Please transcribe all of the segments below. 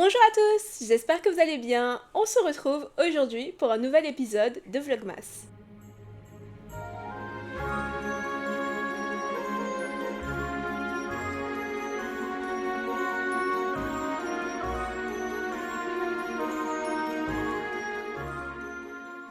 Bonjour à tous, j'espère que vous allez bien. On se retrouve aujourd'hui pour un nouvel épisode de Vlogmas.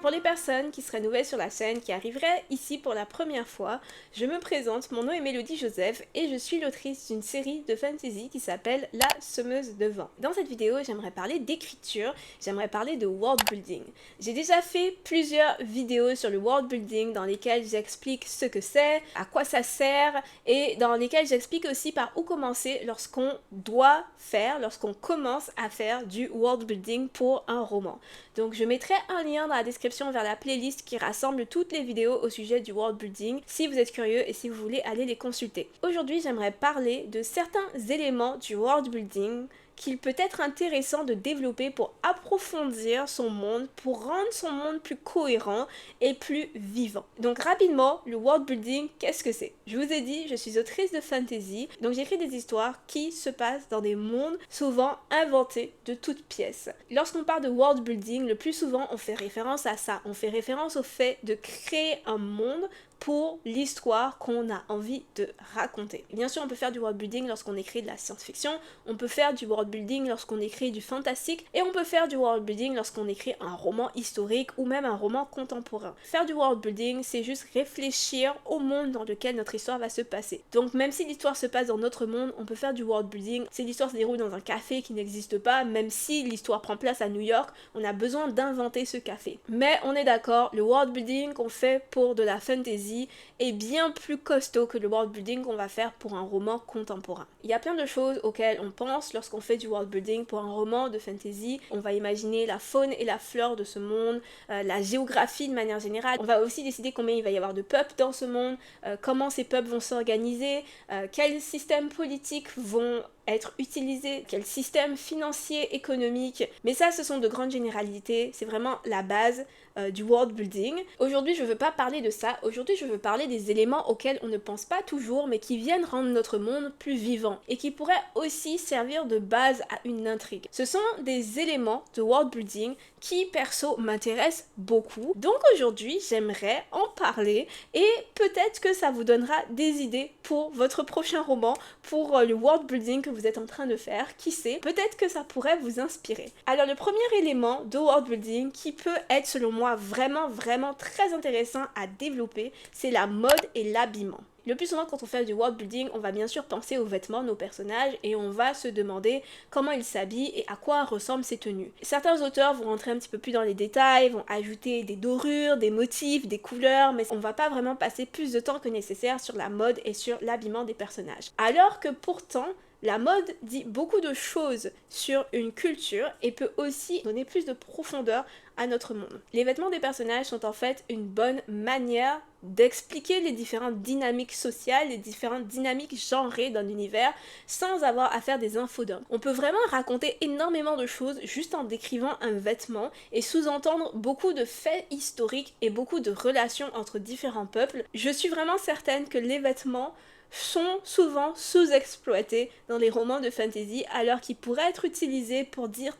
Pour les personnes qui seraient nouvelles sur la chaîne, qui arriveraient ici pour la première fois, je me présente, mon nom est Mélodie Joseph et je suis l'autrice d'une série de fantasy qui s'appelle La Semeuse de Vent. Dans cette vidéo, j'aimerais parler d'écriture, j'aimerais parler de world building. J'ai déjà fait plusieurs vidéos sur le world building dans lesquelles j'explique ce que c'est, à quoi ça sert et dans lesquelles j'explique aussi par où commencer lorsqu'on doit faire, lorsqu'on commence à faire du world building pour un roman. Donc je mettrai un lien dans la description vers la playlist qui rassemble toutes les vidéos au sujet du world building si vous êtes curieux et si vous voulez aller les consulter. Aujourd'hui, j'aimerais parler de certains éléments du world building qu'il peut être intéressant de développer pour approfondir son monde, pour rendre son monde plus cohérent et plus vivant. Donc rapidement, le world building, qu'est-ce que c'est? Je vous ai dit, je suis autrice de fantasy, donc j'écris des histoires qui se passent dans des mondes souvent inventés de toutes pièces. Lorsqu'on parle de world building, le plus souvent on fait référence à ça, on fait référence au fait de créer un monde pour l'histoire qu'on a envie de raconter. Bien sûr, on peut faire du world building lorsqu'on écrit de la science-fiction, on peut faire du world building lorsqu'on écrit du fantastique, et on peut faire du world building lorsqu'on écrit un roman historique ou même un roman contemporain. Faire du world building, c'est juste réfléchir au monde dans lequel notre histoire va se passer. Donc même si l'histoire se passe dans notre monde, on peut faire du world building. Si l'histoire se déroule dans un café qui n'existe pas, même si l'histoire prend place à New York, on a besoin d'inventer ce café. Mais on est d'accord, le world building qu'on fait pour de la fantasy est bien plus costaud que le world building qu'on va faire pour un roman contemporain. Il y a plein de choses auxquelles on pense lorsqu'on fait du world building pour un roman de fantasy. On va imaginer la faune et la flore de ce monde, la géographie de manière générale. On va aussi décider combien il va y avoir de peuples dans ce monde, comment ces peuples vont s'organiser, quels systèmes politiques vont être utilisés, quel système financier, économique. Mais ça, ce sont de grandes généralités, c'est vraiment la base du world building. Aujourd'hui, je veux pas parler de ça, aujourd'hui je veux parler des éléments auxquels on ne pense pas toujours, mais qui viennent rendre notre monde plus vivant, et qui pourraient aussi servir de base à une intrigue. Ce sont des éléments de world building qui, perso, m'intéressent beaucoup. Donc aujourd'hui, j'aimerais en parler, et peut-être que ça vous donnera des idées pour votre prochain roman, pour le world building que vous êtes en train de faire, qui sait, peut-être que ça pourrait vous inspirer. Alors le premier élément de world building qui peut être selon moi vraiment très intéressant à développer, c'est la mode et l'habillement. Le plus souvent quand on fait du world building, on va bien sûr penser aux vêtements de nos personnages et on va se demander comment ils s'habillent et à quoi ressemblent ces tenues. Certains auteurs vont rentrer un petit peu plus dans les détails, vont ajouter des dorures, des motifs, des couleurs, mais on va pas vraiment passer plus de temps que nécessaire sur la mode et sur l'habillement des personnages. Alors que pourtant, la mode dit beaucoup de choses sur une culture et peut aussi donner plus de profondeur à notre monde. Les vêtements des personnages sont en fait une bonne manière d'expliquer les différentes dynamiques sociales, les différentes dynamiques genrées d'un univers sans avoir à faire des infodumps. On peut vraiment raconter énormément de choses juste en décrivant un vêtement et sous-entendre beaucoup de faits historiques et beaucoup de relations entre différents peuples. Je suis vraiment certaine que les vêtements sont souvent sous-exploités dans les romans de fantasy alors qu'ils pourraient être utilisés pour dire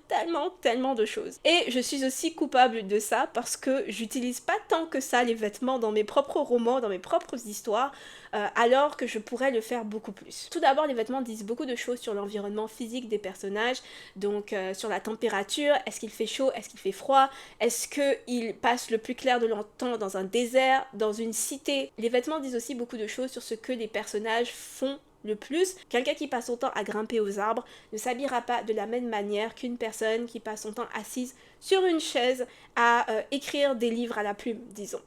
tellement de choses. Et je suis aussi coupable de ça parce que j'utilise pas tant que ça les vêtements dans mes propres romans, dans mes propres histoires, alors que je pourrais le faire beaucoup plus. Tout d'abord, les vêtements disent beaucoup de choses sur l'environnement physique des personnages, donc sur la température, est-ce qu'il fait chaud, est-ce qu'il fait froid, est-ce qu'ils passent le plus clair de leur temps dans un désert, dans une cité. Les vêtements disent aussi beaucoup de choses sur ce que les personnages font le plus. Quelqu'un qui passe son temps à grimper aux arbres ne s'habillera pas de la même manière qu'une personne qui passe son temps assise sur une chaise à écrire des livres à la plume, disons.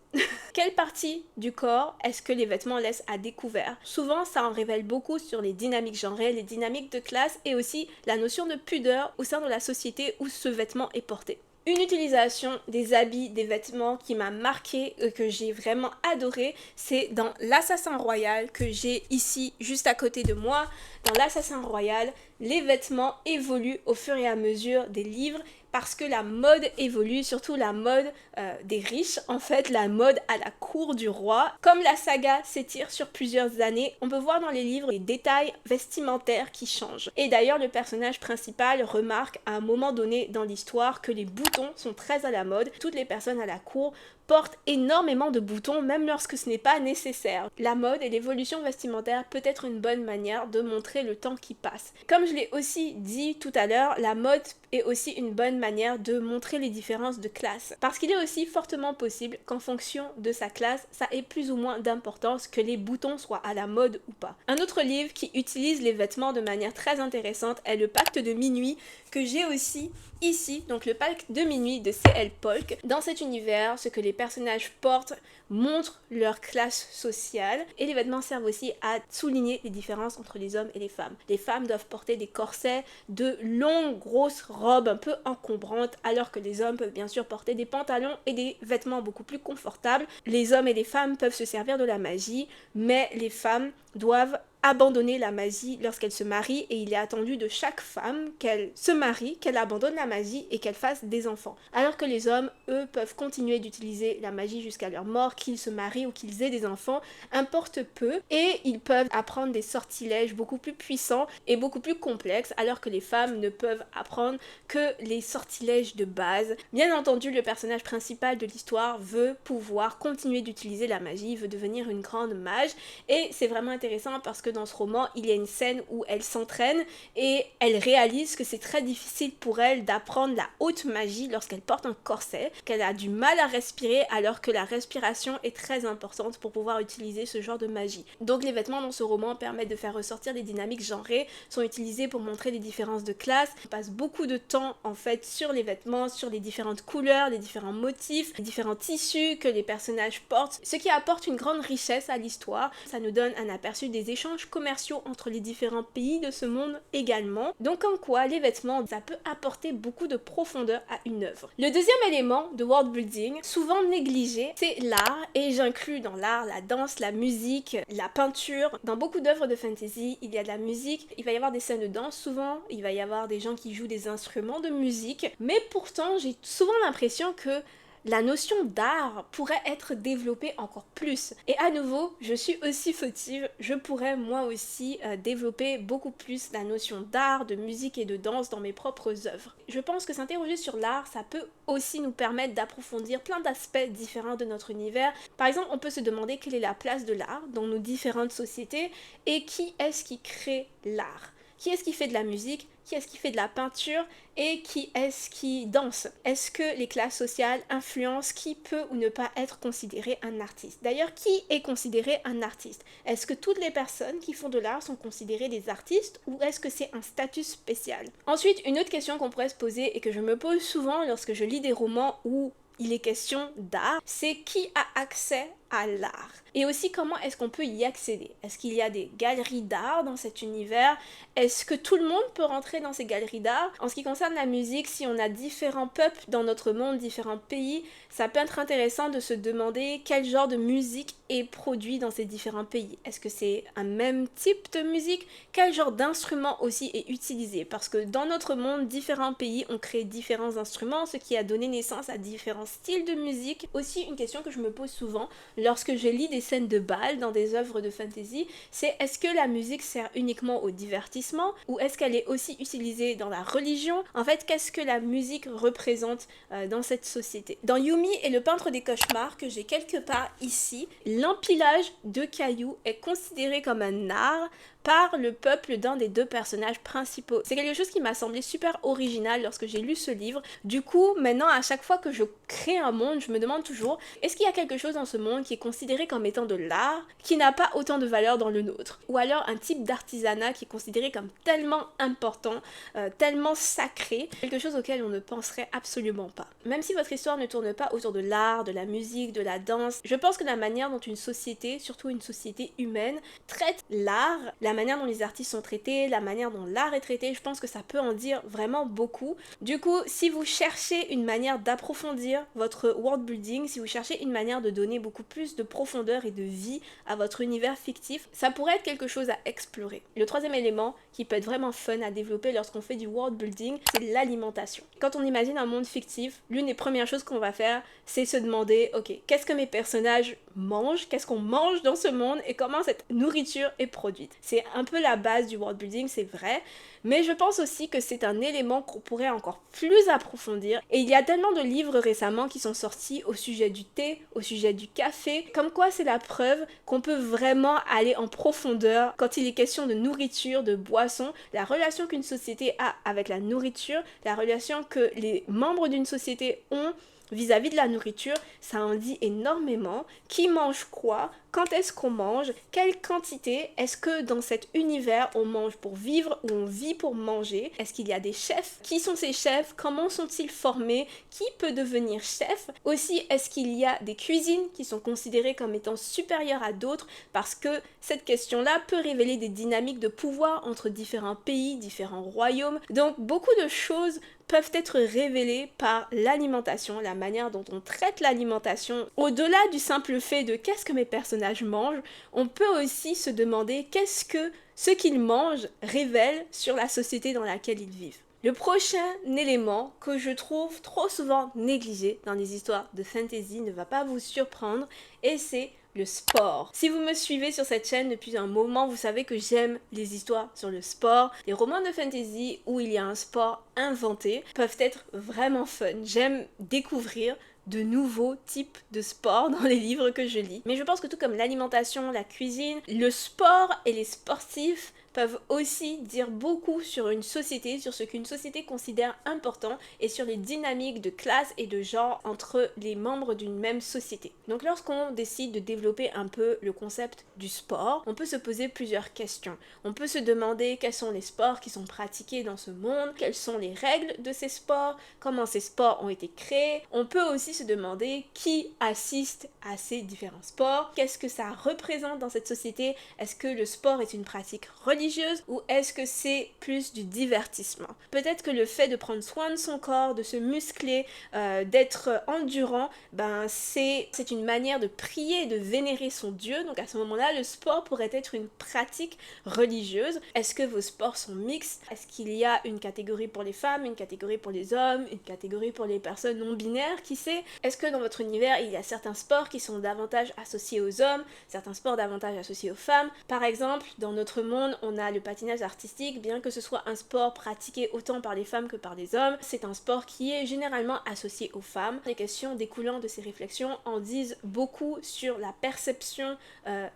Quelle partie du corps est-ce que les vêtements laissent à découvert? Souvent, ça en révèle beaucoup sur les dynamiques genrées, les dynamiques de classe et aussi la notion de pudeur au sein de la société où ce vêtement est porté. Une utilisation des habits, des vêtements qui m'a marqué, que j'ai vraiment adoré, c'est dans l'Assassin Royal que j'ai ici juste à côté de moi. Dans l'Assassin Royal, les vêtements évoluent au fur et à mesure des livres parce que la mode évolue, surtout la mode des riches, en fait la mode à la cour du roi. Comme la saga s'étire sur plusieurs années, on peut voir dans les livres les détails vestimentaires qui changent. Et d'ailleurs le personnage principal remarque à un moment donné dans l'histoire que les boutons sont très à la mode. Toutes les personnes à la cour portent énormément de boutons même lorsque ce n'est pas nécessaire. La mode et l'évolution vestimentaire peut être une bonne manière de montrer le temps qui passe. Comme je l'ai aussi dit tout à l'heure, la mode est aussi une bonne manière de montrer les différences de classe. Parce qu'il est aussi fortement possible qu'en fonction de sa classe, ça ait plus ou moins d'importance que les boutons soient à la mode ou pas. Un autre livre qui utilise les vêtements de manière très intéressante est Le Pacte de Minuit, que j'ai aussi ici, donc Le Pacte de Minuit de C.L. Polk. Dans cet univers, ce que les personnages portent montre leur classe sociale et les vêtements servent aussi à souligner les différences entre les hommes et les femmes. Les femmes doivent porter des corsets, de longues grosses robes un peu encombrantes, alors que les hommes peuvent bien sûr porter des pantalons et des vêtements beaucoup plus confortables. Les hommes et les femmes peuvent se servir de la magie, mais les femmes doivent abandonner la magie lorsqu'elle se marie et il est attendu de chaque femme qu'elle se marie, qu'elle abandonne la magie et qu'elle fasse des enfants. Alors que les hommes, eux, peuvent continuer d'utiliser la magie jusqu'à leur mort, qu'ils se marient ou qu'ils aient des enfants, importe peu, et ils peuvent apprendre des sortilèges beaucoup plus puissants et beaucoup plus complexes, alors que les femmes ne peuvent apprendre que les sortilèges de base. Bien entendu, le personnage principal de l'histoire veut pouvoir continuer d'utiliser la magie, veut devenir une grande mage, et c'est vraiment intéressant parce que dans ce roman, il y a une scène où elle s'entraîne et elle réalise que c'est très difficile pour elle d'apprendre la haute magie lorsqu'elle porte un corset, qu'elle a du mal à respirer alors que la respiration est très importante pour pouvoir utiliser ce genre de magie. Donc les vêtements dans ce roman permettent de faire ressortir des dynamiques genrées, sont utilisés pour montrer des différences de classe. On passe beaucoup de temps en fait sur les vêtements, sur les différentes couleurs, les différents motifs, les différents tissus que les personnages portent, ce qui apporte une grande richesse à l'histoire. Ça nous donne un aperçu des échanges commerciaux entre les différents pays de ce monde également. Donc comme quoi les vêtements, ça peut apporter beaucoup de profondeur à une œuvre. Le deuxième élément de world building, souvent négligé, c'est l'art, et j'inclus dans l'art la danse, la musique, la peinture. Dans beaucoup d'œuvres de fantasy, il y a de la musique, il va y avoir des scènes de danse souvent, il va y avoir des gens qui jouent des instruments de musique, mais pourtant j'ai souvent l'impression que la notion d'art pourrait être développée encore plus. Et à nouveau, je suis aussi fautive, je pourrais moi aussi développer beaucoup plus la notion d'art, de musique et de danse dans mes propres œuvres. Je pense que s'interroger sur l'art, ça peut aussi nous permettre d'approfondir plein d'aspects différents de notre univers. Par exemple, on peut se demander quelle est la place de l'art dans nos différentes sociétés et qui est-ce qui crée l'art. Qui est-ce qui fait de la musique? Qui est-ce qui fait de la peinture? Et qui est-ce qui danse? Est-ce que les classes sociales influencent qui peut ou ne pas être considéré un artiste? D'ailleurs, qui est considéré un artiste? Est-ce que toutes les personnes qui font de l'art sont considérées des artistes ou est-ce que c'est un statut spécial? Ensuite, une autre question qu'on pourrait se poser et que je me pose souvent lorsque je lis des romans où il est question d'art, c'est qui a accès à l'art? Et aussi comment est-ce qu'on peut y accéder? Est-ce qu'il y a des galeries d'art dans cet univers? Est-ce que tout le monde peut rentrer dans ces galeries d'art? En ce qui concerne la musique, si on a différents peuples dans notre monde, différents pays, ça peut être intéressant de se demander quel genre de musique est produit dans ces différents pays. Est-ce que c'est un même type de musique? Quel genre d'instrument aussi est utilisé? Parce que dans notre monde, différents pays ont créé différents instruments, ce qui a donné naissance à différents styles de musique. Aussi, une question que je me pose souvent lorsque je lis des scènes de bal dans des œuvres de fantasy, c'est est-ce que la musique sert uniquement au divertissement ou est-ce qu'elle est aussi utilisée dans la religion? En fait, qu'est-ce que la musique représente dans cette société? Dans Yumi et le peintre des cauchemars, que j'ai quelque part ici, l'empilage de cailloux est considéré comme un art par le peuple d'un des deux personnages principaux. C'est quelque chose qui m'a semblé super original lorsque j'ai lu ce livre. Du coup, maintenant, à chaque fois que je crée un monde, je me demande toujours, est-ce qu'il y a quelque chose dans ce monde qui est considéré comme étant de l'art, qui n'a pas autant de valeur dans le nôtre? Ou alors un type d'artisanat qui est considéré comme tellement important, tellement sacré, quelque chose auquel on ne penserait absolument pas. Même si votre histoire ne tourne pas autour de l'art, de la musique, de la danse, je pense que la manière dont une société, surtout une société humaine, traite l'art, la manière dont les artistes sont traités, la manière dont l'art est traité, je pense que ça peut en dire vraiment beaucoup. Du coup, si vous cherchez une manière d'approfondir votre world building, si vous cherchez une manière de donner beaucoup plus plus de profondeur et de vie à votre univers fictif, ça pourrait être quelque chose à explorer. Le troisième élément qui peut être vraiment fun à développer lorsqu'on fait du world building, c'est l'alimentation. Quand on imagine un monde fictif, l'une des premières choses qu'on va faire, c'est se demander, ok, qu'est-ce que mes personnages mangent, qu'est-ce qu'on mange dans ce monde et comment cette nourriture est produite. C'est un peu la base du world building, c'est vrai, mais je pense aussi que c'est un élément qu'on pourrait encore plus approfondir. Et il y a tellement de livres récemment qui sont sortis au sujet du thé, au sujet du café, comme quoi c'est la preuve qu'on peut vraiment aller en profondeur quand il est question de nourriture, de boisson, la relation qu'une société a avec la nourriture, la relation que les membres d'une société ont vis-à-vis de la nourriture, ça en dit énormément. Qui mange quoi? Quand est-ce qu'on mange? Quelle quantité? Est-ce que dans cet univers, on mange pour vivre ou on vit pour manger? Est-ce qu'il y a des chefs? Qui sont ces chefs? Comment sont-ils formés? Qui peut devenir chef? Aussi, est-ce qu'il y a des cuisines qui sont considérées comme étant supérieures à d'autres? Parce que cette question-là peut révéler des dynamiques de pouvoir entre différents pays, différents royaumes. Donc, beaucoup de choses peuvent être révélées par l'alimentation, la manière dont on traite l'alimentation. Au-delà du simple fait de qu'est-ce que mes personnages mangent, on peut aussi se demander qu'est-ce que ce qu'ils mangent révèle sur la société dans laquelle ils vivent. Le prochain élément que je trouve trop souvent négligé dans les histoires de fantasy ne va pas vous surprendre et c'est le sport. Si vous me suivez sur cette chaîne depuis un moment, vous savez que j'aime les histoires sur le sport. Les romans de fantasy où il y a un sport inventé peuvent être vraiment fun. J'aime découvrir de nouveaux types de sports dans les livres que je lis. Mais je pense que tout comme l'alimentation, la cuisine, le sport et les sportifs peuvent aussi dire beaucoup sur une société, sur ce qu'une société considère important et sur les dynamiques de classe et de genre entre les membres d'une même société. Donc lorsqu'on décide de développer un peu le concept du sport, on peut se poser plusieurs questions. On peut se demander quels sont les sports qui sont pratiqués dans ce monde, quelles sont les règles de ces sports, comment ces sports ont été créés. On peut aussi se demander qui assiste à ces différents sports, qu'est-ce que ça représente dans cette société, est-ce que le sport est une pratique religieuse ou est-ce que c'est plus du divertissement? Peut-être que le fait de prendre soin de son corps, de se muscler, d'être endurant, c'est une manière de prier, de vénérer son Dieu. Donc à ce moment-là, le sport pourrait être une pratique religieuse. Est-ce que vos sports sont mixtes? Est-ce qu'il y a une catégorie pour les femmes, une catégorie pour les hommes, une catégorie pour les personnes non binaires? Qui sait? Est-ce que dans votre univers, il y a certains sports qui sont davantage associés aux hommes, certains sports davantage associés aux femmes? Par exemple, dans notre monde, on a le patinage artistique, bien que ce soit un sport pratiqué autant par les femmes que par les hommes, c'est un sport qui est généralement associé aux femmes. Les questions découlant de ces réflexions en disent beaucoup sur la perception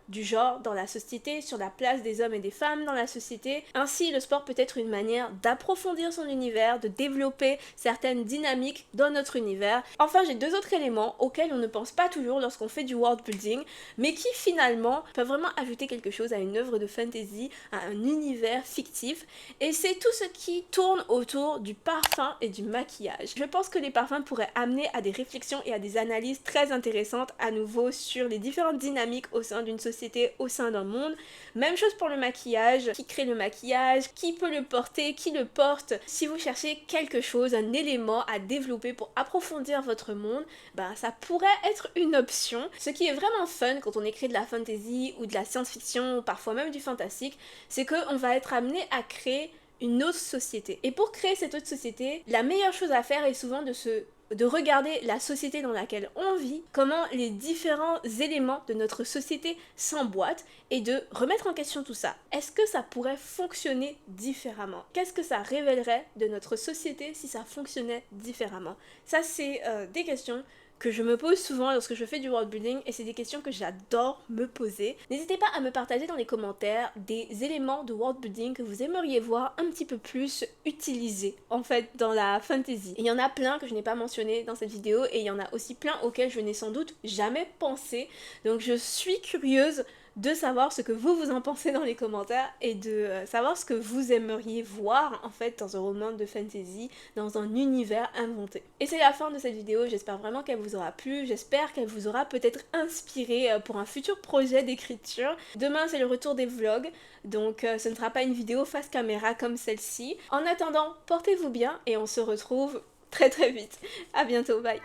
du genre dans la société, sur la place des hommes et des femmes dans la société. Ainsi, le sport peut être une manière d'approfondir son univers, de développer certaines dynamiques dans notre univers. Enfin, j'ai deux autres éléments auxquels on ne pense pas toujours lorsqu'on fait du world building, mais qui finalement peuvent vraiment ajouter quelque chose à une œuvre de fantasy, à un univers fictif, et c'est tout ce qui tourne autour du parfum et du maquillage. Je pense que les parfums pourraient amener à des réflexions et à des analyses très intéressantes à nouveau sur les différentes dynamiques au sein d'une société, au sein d'un monde. Même chose pour le maquillage, qui crée le maquillage, qui peut le porter, qui le porte. Si vous cherchez quelque chose, un élément à développer pour approfondir votre monde, ça pourrait être une option. Ce qui est vraiment fun quand on écrit de la fantasy ou de la science-fiction ou parfois même du fantastique, c'est qu'on va être amené à créer une autre société. Et pour créer cette autre société, la meilleure chose à faire est souvent de regarder la société dans laquelle on vit, comment les différents éléments de notre société s'emboîtent et de remettre en question tout ça. Est-ce que ça pourrait fonctionner différemment? Qu'est-ce que ça révélerait de notre société si ça fonctionnait différemment? Ça, c'est des questions que je me pose souvent lorsque je fais du world building et c'est des questions que j'adore me poser. N'hésitez pas à me partager dans les commentaires des éléments de world building que vous aimeriez voir un petit peu plus utilisés en fait dans la fantasy. Et il y en a plein que je n'ai pas mentionné dans cette vidéo et il y en a aussi plein auxquels je n'ai sans doute jamais pensé. Donc je suis curieuse de savoir ce que vous en pensez dans les commentaires et de savoir ce que vous aimeriez voir en fait dans un roman de fantasy, dans un univers inventé. Et c'est la fin de cette vidéo, j'espère vraiment qu'elle vous aura plu, j'espère qu'elle vous aura peut-être inspiré pour un futur projet d'écriture. Demain c'est le retour des vlogs, donc ce ne sera pas une vidéo face caméra comme celle-ci. En attendant, portez-vous bien et on se retrouve très vite. À bientôt, bye.